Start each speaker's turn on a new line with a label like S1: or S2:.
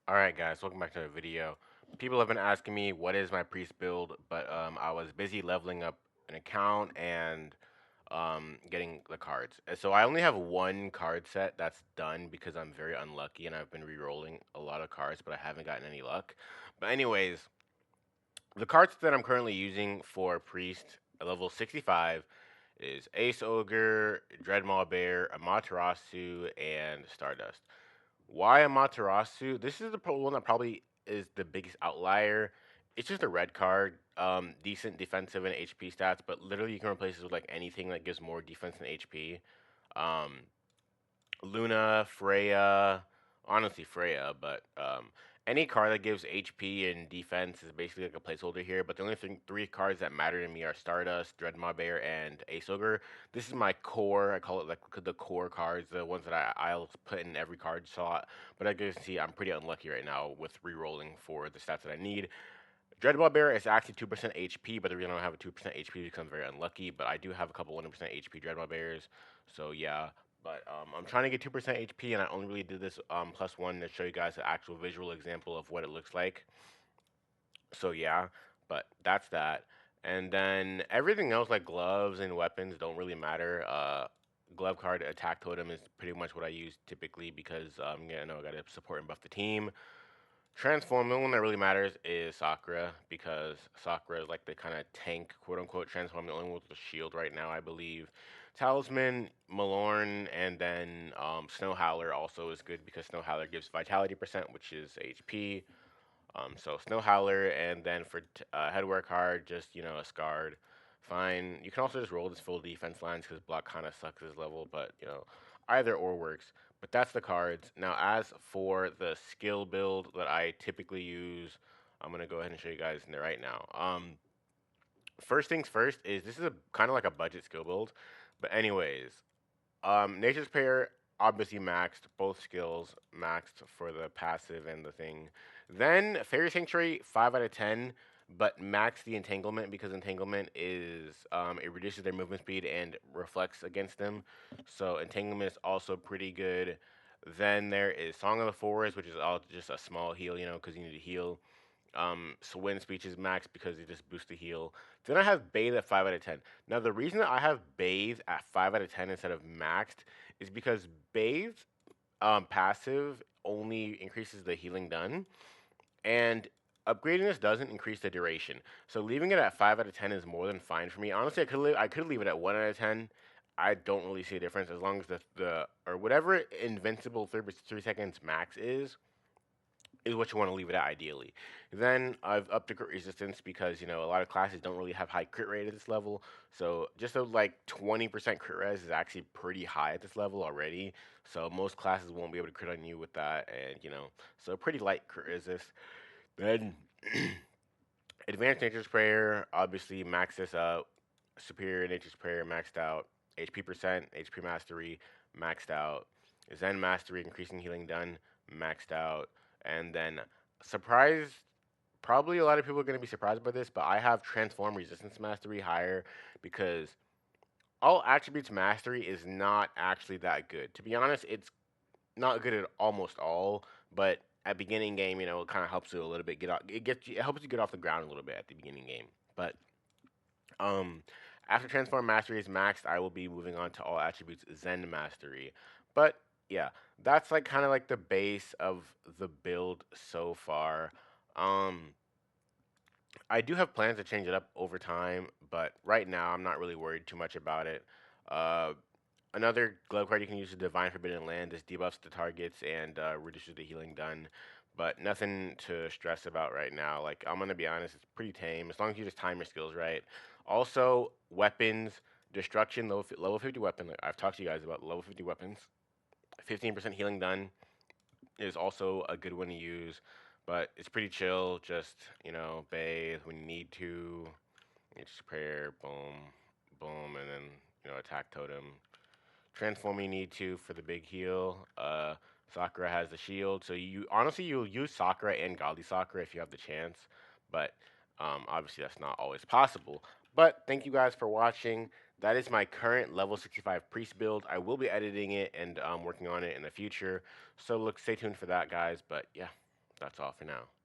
S1: Alright guys, welcome back to the video. People have been asking me what is my priest build, but I was busy leveling up an account and getting the cards. And so I only have one card set that's done because I'm very unlucky and I've been re-rolling a lot of cards, but I haven't gotten any luck. But anyways, the cards that I'm currently using for priest at level 65 is Ace Ogre, Dreadmaw Bear, Amaterasu, and Stardust. Why Amaterasu? This is the one that probably is the biggest outlier. It's just a red card, decent defensive and HP stats, but literally you can replace it with like anything that gives more defense and HP. Um, Luna, Freya, honestly Freya, but any card that gives HP and defense is basically like a placeholder here. But the only three cards that matter to me are Stardust, Dreadmaw Bear, and Ace Ogre. This is my core. I call it like the core cards, the ones that I'll put in every card slot. But as you can see, I'm pretty unlucky right now with re-rolling for the stats that I need. Dreadmaw Bear is actually 2% HP, but the reason I don't have a 2% HP is because I'm very unlucky. But I do have a couple 1% HP Dreadmaw Bears, so yeah. But I'm trying to get 2% HP, and I only really did this +1 to show you guys an actual visual example of what it looks like. So yeah, but that's that. And then everything else like gloves and weapons don't really matter. Glove card attack totem is pretty much what I use typically because I gotta support and buff the team. Transform, the only one that really matters is Sakura because Sakura is like the kind of tank, quote unquote, transform, the only one with the shield right now, I believe. Talisman, Malorn, and then Snow Howler also is good because Snow Howler gives vitality percent, which is HP. So Snow Howler, and then for headwear card, just a Scarred. Fine. You can also just roll this full defense lines because block kind of sucks this level, but either or works. But that's the cards. Now, as for the skill build that I typically use, I'm gonna go ahead and show you guys in there right now. First things first is this is a kind of like a budget skill build, but anyways, Nature's Prayer obviously maxed both skills, maxed for the passive and the thing. Then Fairy Sanctuary 5 out of 10, but max the Entanglement because Entanglement is it reduces their movement speed and reflects against them. So Entanglement is also pretty good. Then there is Song of the Forest, which is all just a small heal, because you need to heal. Swin speech is max because it just boosts the heal. Then I have Bathe at 5 out of 10. Now the reason that I have Bathe at 5 out of 10 instead of maxed is because Bathe passive only increases the healing done, and upgrading this doesn't increase the duration. So leaving it at 5 out of 10 is more than fine for me. Honestly, I could leave it at 1 out of 10. I don't really see a difference as long as the or whatever invincible 3 seconds max is what you want to leave it at ideally. Then I've upped the crit resistance because a lot of classes don't really have high crit rate at this level. So just a like 20% crit res is actually pretty high at this level already. So most classes won't be able to crit on you with that, and so pretty light crit resist. Then Advanced Nature's Prayer obviously max this out. Superior Nature's Prayer maxed out. HP percent, HP mastery maxed out. Zen mastery increasing healing done maxed out. And then surprise, probably a lot of people are going to be surprised by this, but I have transform resistance mastery higher because all attributes mastery is not actually that good. To be honest, it's not good at almost all, but at beginning game, it kind of helps you a little bit get off. It helps you get off the ground a little bit at the beginning game. But um, after transform mastery is maxed, I will be moving on to all attributes Zen mastery. But yeah, that's like kind of like the base of the build so far. Um, I do have plans to change it up over time, but right now I'm not really worried too much about it. Uh, Another glove card you can use is Divine Forbidden Land. This debuffs the targets and reduces the healing done, but nothing to stress about right now. Like, I'm gonna be honest, it's pretty tame as long as you just time your skills right. Also, weapons, destruction, level 50 weapon. Like I've talked to you guys about level 50 weapons. 15% healing done is also a good one to use, but it's pretty chill. Just bathe when you need to. Just prayer, boom, boom, and then attack totem. Transform you need to for the big heal. Sakura has the shield, so you honestly you'll use Sakura and Godly Sakura if you have the chance, but obviously that's not always possible. But thank you guys for watching. That is my current level 65 priest build. I will be editing it and working on it in the future, so look, stay tuned for that, guys. But yeah, That's all for now.